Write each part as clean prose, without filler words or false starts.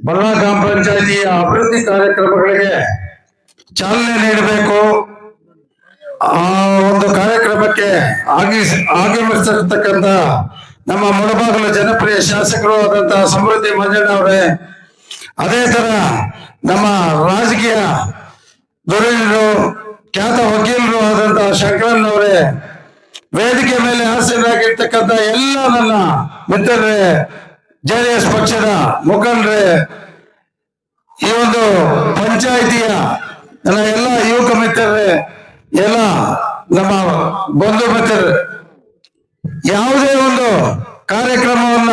ಬಳ್ಳಾ ಗ್ರಾಮ ಪಂಚಾಯಿತಿಯ ಅಭಿವೃದ್ಧಿ ಕಾರ್ಯಕ್ರಮಗಳಿಗೆ ಚಾಲನೆ ನೀಡಬೇಕು. ಆ ಒಂದು ಕಾರ್ಯಕ್ರಮಕ್ಕೆ ಆಗಮಿಸಿರ್ತಕ್ಕಂಥ ನಮ್ಮ ಮುಳಬಾಗಿಲು ಜನಪ್ರಿಯ ಶಾಸಕರು ಆದಂತಹ ಸಮೃದ್ಧಿ ಮಂಜಣ್ಣ ಅವರೇ, ಅದೇ ತರ ನಮ್ಮ ರಾಜಕೀಯ ಧುರೀಣರು ಖ್ಯಾತ ವಕೀಲರು ಆದಂತಹ ಶಂಕರನ್ ಅವರೇ, ವೇದಿಕೆ ಮೇಲೆ ಹಾಸನಾಗಿರ್ತಕ್ಕಂಥ ಎಲ್ಲ ನನ್ನ ಮಿತ್ರರೇ, ಜೆಡಿಎಸ್ ಪಕ್ಷದ ಮುಖಂಡರೇ, ಈ ಒಂದು ಪಂಚಾಯಿತಿಯ ನನ್ನ ಎಲ್ಲ ಯುವಕ ಮಿತ್ರರೇ, ಎಲ್ಲ ನಮ್ಮ ಬಂಧು ಮಿತ್ರರು, ಯಾವುದೇ ಒಂದು ಕಾರ್ಯಕ್ರಮವನ್ನ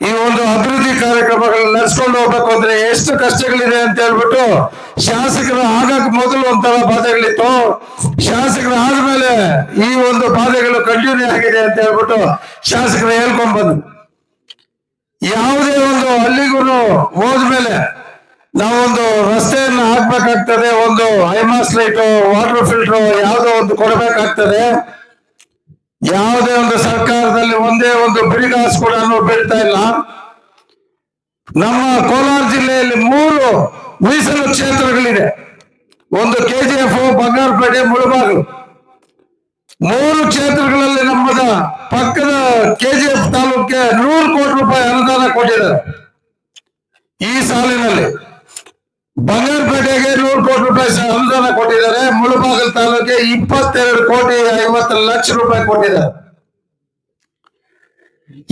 ಈ ಒಂದು ಅಭಿವೃದ್ಧಿ ಕಾರ್ಯಕ್ರಮಗಳನ್ನ ನಡೆಸ್ಕೊಂಡು ಹೋಗ್ಬೇಕು ಅಂದ್ರೆ ಎಷ್ಟು ಕಷ್ಟಗಳಿದೆ ಅಂತ ಹೇಳ್ಬಿಟ್ಟು ಶಾಸಕರು ಆಗಕ್ ಮೊದಲು ಒಂಥರ ಬಾಧೆಗಳಿತ್ತು, ಶಾಸಕರು ಆದ್ಮೇಲೆ ಈ ಒಂದು ಬಾಧೆಗಳು ಕಂಟಿನ್ಯೂ ಆಗಿದೆ ಅಂತ ಹೇಳ್ಬಿಟ್ಟು ಶಾಸಕರು ಹೇಳ್ಕೊಂಡ್ ಬಂದ್ರು. ಯಾವುದೇ ಒಂದು ಹಳ್ಳಿಗೂ ಹೋದ್ಮೇಲೆ ನಾವೊಂದು ರಸ್ತೆಯನ್ನ ಹಾಕ್ಬೇಕಾಗ್ತದೆ, ಒಂದು ಐಮಾಸ್ ಲೈಟು, ವಾಟರ್ ಫಿಲ್ಟರ್ ಯಾವುದೋ ಒಂದು ಕೊಡಬೇಕಾಗ್ತದೆ. ಯಾವುದೇ ಒಂದು ಸರ್ಕಾರದಲ್ಲಿ ಒಂದೇ ಒಂದು ಬಿಡಿಗಾಸು ಕೂಡ ಬೀಳ್ತಾ ಇಲ್ಲ. ನಮ್ಮ ಕೋಲಾರ ಜಿಲ್ಲೆಯಲ್ಲಿ 3 ಮೀಸಲು ಕ್ಷೇತ್ರಗಳಿದೆ. ಒಂದು KGF, ಬಂಗಾರಪೇಟೆ, ಮುಳಬಾಗಿಲು. 3 ಕ್ಷೇತ್ರಗಳಲ್ಲಿ ನಮ್ಮದ ಪಕ್ಕದ KGF ತಾಲೂಕಿಗೆ 100 ಕೋಟಿ ರೂಪಾಯಿ ಅನುದಾನ ಕೊಟ್ಟಿದ್ದಾರೆ. ಈ ಸಾಲಿನಲ್ಲಿ ಬಂಗಾರಪೇಟೆಗೆ 100 ಕೋಟಿ ರೂಪಾಯಿ ಅನುದಾನ ಕೊಟ್ಟಿದ್ದಾರೆ. ಮುಳಬಾಗಿಲು ತಾಲೂಕಿಗೆ 22 ಕೋಟಿ 50 ಲಕ್ಷ ರೂಪಾಯಿ ಕೊಟ್ಟಿದ್ದಾರೆ.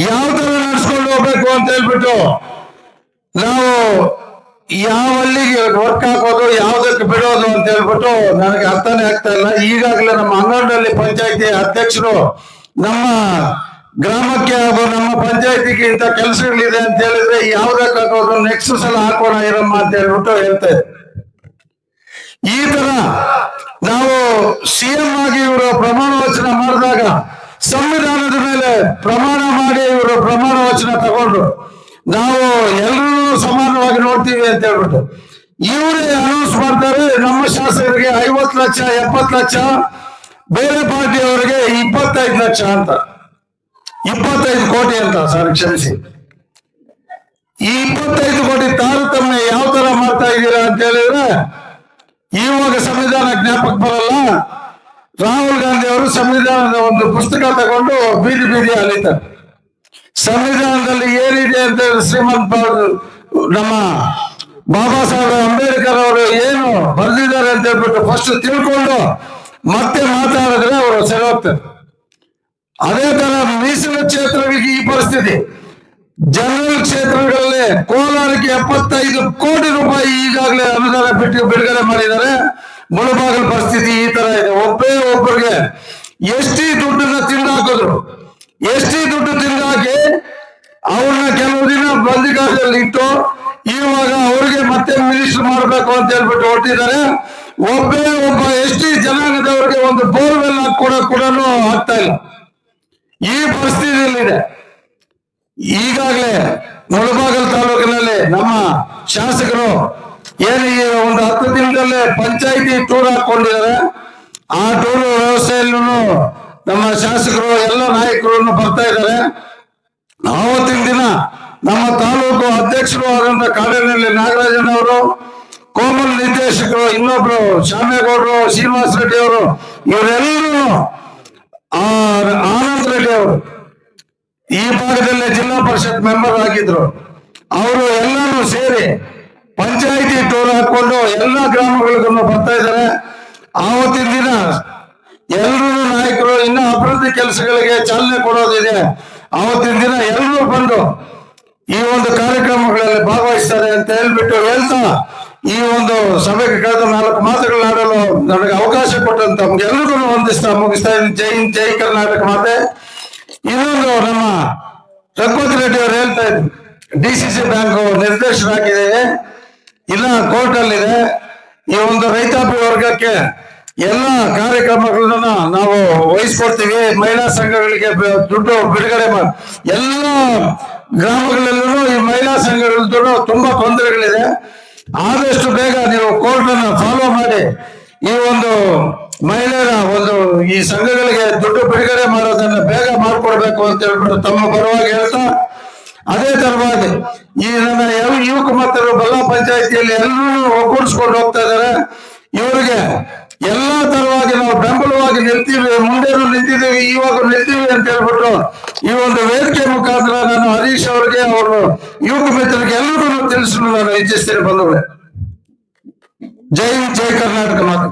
ಯಾವ ತರ ನಡ್ಸ್ಕೊಂಡು ಹೋಗ್ಬೇಕು ಅಂತ ಹೇಳ್ಬಿಟ್ಟು ನಾವು ಯಾವ ಹಳ್ಳಿಗೆ ವರ್ಕ್ ಹಾಕೋದು, ಯಾವ್ದಕ್ಕೆ ಬಿಡೋದು ಅಂತ ಹೇಳ್ಬಿಟ್ಟು ನನಗೆ ಅರ್ಥನೇ ಆಗ್ತಾ ಇಲ್ಲ. ಈಗಾಗಲೇ ನಮ್ಮ ಅಂಗನಹಳ್ಳಿ ಪಂಚಾಯತಿ ಅಧ್ಯಕ್ಷರು ನಮ್ಮ ಗ್ರಾಮಕ್ಕೆ ಹಾಗೂ ನಮ್ಮ ಪಂಚಾಯತಿಗೆ ಇಂಥ ಕೆಲಸಗಳಿದೆ ಅಂತ ಹೇಳಿದ್ರೆ ಯಾವ್ದಕ್ಕೆ ಹಾಕೋದು, ನೆಕ್ಸ್ಟ್ ಸಲ ಹಾಕೋಣ ಇರಮ್ಮ ಅಂತ ಹೇಳ್ಬಿಟ್ಟು ಹೇಳ್ತಾ ಇದ್ದಾರೆ. ಈ ತರ ನಾವು CM ಆಗಿ ಇವರು ಪ್ರಮಾಣ ವಚನ ಮಾಡಿದಾಗ ಸಂವಿಧಾನದ ಮೇಲೆ ಪ್ರಮಾಣ ಮಾಡಿ ಇವರು ಪ್ರಮಾಣ ವಚನ ತಗೊಂಡ್ರು. ನಾವು ಎಲ್ಲರೂ ಸಮಾನವಾಗಿ ನೋಡ್ತೀವಿ ಅಂತ ಹೇಳ್ಬಿಟ್ಟು ಇವರೇ ಅನೌನ್ಸ್ ಮಾಡ್ತಾರೆ, ನಮ್ಮ ಶಾಸಕರಿಗೆ 50 ಲಕ್ಷ 70 ಲಕ್ಷ, ಬೇರೆ ಪಾರ್ಟಿಯವರಿಗೆ 25 ಲಕ್ಷ ಅಂತ, 25 ಕೋಟಿ ಅಂತ. ಸಾರಿ, ಕ್ಷಮಿಸಿ. ಈ 25 ಕೋಟಿ ತಾರತಮ್ಯ ಯಾವ ತರ ಮಾಡ್ತಾ ಇದ್ದೀರಾ ಅಂತ ಹೇಳಿದ್ರೆ ಇವಾಗ ಸಂವಿಧಾನ ಜ್ಞಾಪಕ ಬರಲ್ಲ. ರಾಹುಲ್ ಗಾಂಧಿ ಅವರು ಸಂವಿಧಾನದ ಒಂದು ಪುಸ್ತಕ ತಗೊಂಡು ಬೀದಿ ಬೀದಿ ಅಲಿತಾರೆ. ಸಂವಿಧಾನದಲ್ಲಿ ಏನಿದೆ ಅಂತ ಶ್ರೀಮಂತ ನಮ್ಮ ಬಾಬಾ ಸಾಹೇಬ್ ಅಂಬೇಡ್ಕರ್ ಅವರು ಏನು ಬರೆದಿದ್ದಾರೆ ಅಂತ ಹೇಳ್ಬಿಟ್ಟು ಫಸ್ಟ್ ತಿಳ್ಕೊಂಡು ಮತ್ತೆ ಮಾತಾಡಿದ್ರೆ ಅವರು ಸರಿ ಹೋಗ್ತಾರೆ. ಅದೇ ತರ ಮೀಸಲು ಕ್ಷೇತ್ರಗಳಿಗೆ ಈ ಪರಿಸ್ಥಿತಿ. ಜನರಲ್ ಕ್ಷೇತ್ರಗಳಲ್ಲಿ ಕೋಲಾರಕ್ಕೆ 75 ಕೋಟಿ ರೂಪಾಯಿ ಈಗಾಗಲೇ ಅನುದಾನ ಬಿಡುಗಡೆ ಮಾಡಿದ್ದಾರೆ. ಮುಳಬಾಗಿಲು ಪರಿಸ್ಥಿತಿ ಈ ತರ ಇದೆ. ಒಬ್ಬರಿಗೆ ಎಷ್ಟಿ ದುಡ್ಡನ್ನ ತಿಂದಾಕಿದ್ರು, ಎಷ್ಟಿ ದುಡ್ಡು ತಿಂದಾಕಿ ಅವ್ರನ್ನ ಕೆಲವು ದಿನ ಬಂದಿಗಾಲದಲ್ಲಿ ಇಟ್ಟು ಇವಾಗ ಅವ್ರಿಗೆ ಮತ್ತೆ ಮಿನಿಸ್ಟರ್ ಮಾಡಬೇಕು ಅಂತ ಹೇಳ್ಬಿಟ್ಟು ಹೊರಟಿದ್ದಾರೆ. ಒಬ್ಬ ಎಷ್ಟಿ ಜನಾಂಗದವರಿಗೆ ಒಂದು ಬೋರ್ವೆಲ್ ಕೂಡ ಆಗ್ತಾ ಇಲ್ಲ. ಈ ಪರಿಸ್ಥಿತಿಯಲ್ಲಿದೆ. ಈಗಾಗಲೇ ಮುಳಬಾಗಿಲು ತಾಲೂಕಿನಲ್ಲಿ ನಮ್ಮ ಶಾಸಕರು ಏನು ಈ ಒಂದು 10 ದಿನದಲ್ಲೇ ಪಂಚಾಯಿತಿ ಟೂರ್ ಹಾಕೊಂಡಿದ್ದಾರೆ. ಆ ಟೂರ್ ವ್ಯವಸ್ಥೆಯಲ್ಲೂ ನಮ್ಮ ಶಾಸಕರು ಎಲ್ಲ ನಾಯಕರು ಬರ್ತಾ ಇದ್ದಾರೆ. ಆವತ್ತಿನ ದಿನ ನಮ್ಮ ತಾಲೂಕು ಅಧ್ಯಕ್ಷರು ಆದಂತ ಕಾಡೇನಹಳ್ಳಿ ನಾಗರಾಜನವರು, ಕೋಮಲ್ ನಿರ್ದೇಶಕರು, ಇನ್ನೊಬ್ರು ಶ್ಯಾಮೇಗೌಡರು, ಶ್ರೀನಿವಾಸ ರೆಡ್ಡಿ ಅವರು, ಇವರೆಲ್ಲರೂ ಆನಂದ್ ರೆಡ್ಡಿ ಅವರು ಈ ಭಾಗದಲ್ಲೇ ಜಿಲ್ಲಾ ಪರಿಷತ್ ಮೆಂಬರ್ ಆಗಿದ್ರು. ಅವರು ಎಲ್ಲರೂ ಸೇರಿ ಪಂಚಾಯಿತಿ ಟೂರ್ ಹಾಕೊಂಡು ಎಲ್ಲ ಗ್ರಾಮಗಳಿಗೂ ಬರ್ತಾ ಇದ್ದಾರೆ. ಆವತ್ತಿನ ದಿನ ಎಲ್ಲರೂ ನಾಯಕರು ಇನ್ನು ಅಭಿವೃದ್ಧಿ ಕೆಲಸಗಳಿಗೆ ಚಾಲನೆ ಕೊಡೋದಿದೆ. ಆವತ್ತಿನ ದಿನ ಎಲ್ಲರೂ ಬಂದು ಈ ಒಂದು ಕಾರ್ಯಕ್ರಮಗಳಲ್ಲಿ ಭಾಗವಹಿಸ್ತಾರೆ ಅಂತ ಹೇಳ್ತಾ ಈ ಒಂದು ಸಭೆಗೆ ಕಳೆದ 4 ಮಾತುಗಳನ್ನಾಡಲು ನನಗೆ ಅವಕಾಶ ಕೊಟ್ಟಂತ ತಮ್ಗೆಲ್ರಿಗೂ ಮುಗಿಸ್ತಾ ಇದ್ದೀನಿ. ಜೈ ಹಿಂದ್, ಜೈ ಕರ್ನಾಟಕ ಮಾತೆ. ಇನ್ನೊಂದು ನಮ್ಮ ರಘುಪತಿ ರೆಡ್ಡಿ ಅವರು ಹೇಳ್ತಾ ಇದ್ರು, DCC ಬ್ಯಾಂಕ್ ನಿರ್ದೇಶಕರಾಗಿದ್ದೇವೆ, ಇಲ್ಲ ಕೋರ್ಟ್ ಅಲ್ಲಿದೆ. ಈ ಒಂದು ರೈತಾಪಿ ವರ್ಗಕ್ಕೆ ಎಲ್ಲ ಕಾರ್ಯಕ್ರಮಗಳನ್ನ ನಾವು ವಹಿಸ್ಕೊಡ್ತೀವಿ. ಮಹಿಳಾ ಸಂಘಗಳಿಗೆ ದುಡ್ಡು ಬಿಡುಗಡೆ ಮಾಡಿ ಎಲ್ಲ ಗ್ರಾಮಗಳಲ್ಲೂ ಈ ಮಹಿಳಾ ಸಂಘಗಳದ್ದು ತುಂಬಾ ತೊಂದರೆಗಳಿದೆ. ಆದಷ್ಟು ಬೇಗ ನೀವು ಕೋರ್ಟ್ ಅನ್ನು ಫಾಲೋ ಮಾಡಿ ಈ ಒಂದು ಮಹಿಳೆಯರ ಒಂದು ಈ ಸಂಘಗಳಿಗೆ ದುಡ್ಡು ಬಿಡುಗಡೆ ಮಾಡೋದನ್ನ ಬೇಗ ಮಾಡ್ಕೊಡ್ಬೇಕು ಅಂತ ಹೇಳ್ಬಿಟ್ಟು ತಮ್ಮ ಪರವಾಗಿ ಹೇಳ್ತಾ, ಅದೇ ತರವಾಗಿ ಈ ನನ್ನ ಯುವಕ ಮಕ್ಕಳು ಬಲ್ಲಾ ಪಂಚಾಯತಿಯಲ್ಲಿ ಎಲ್ಲರೂ ಒಗ್ಗೂಡಿಸ್ಕೊಂಡು ಹೋಗ್ತಾ ಇದಾರೆ. ಇವರಿಗೆ ಎಲ್ಲಾ ತರವಾಗಿ ನಾವು ಬೆಂಬಲವಾಗಿ ನಿಲ್ತೀವಿ, ಮುಂದೆನೂ ನಿಂತಿದ್ದೀವಿ, ಇವಾಗ ನಿಲ್ತೀವಿ ಅಂತ ಹೇಳ್ಬಿಟ್ಟು ಈ ಒಂದು ವೇದಿಕೆ ಮುಖಾಂತರ ನಾನು ಹರೀಶ್ ಅವರಿಗೆ, ಅವರು ಯುವಕ ಮಿತ್ರರಿಗೆ ಎಲ್ಲರಿಗೂ ತಿಳಿಸಲು ನಾನು ಇಚ್ಛಿಸ್ತೇನೆ ಬಂಧುಗಳೇ. ಜೈ ಕರ್ನಾಟಕ ಮಾತು.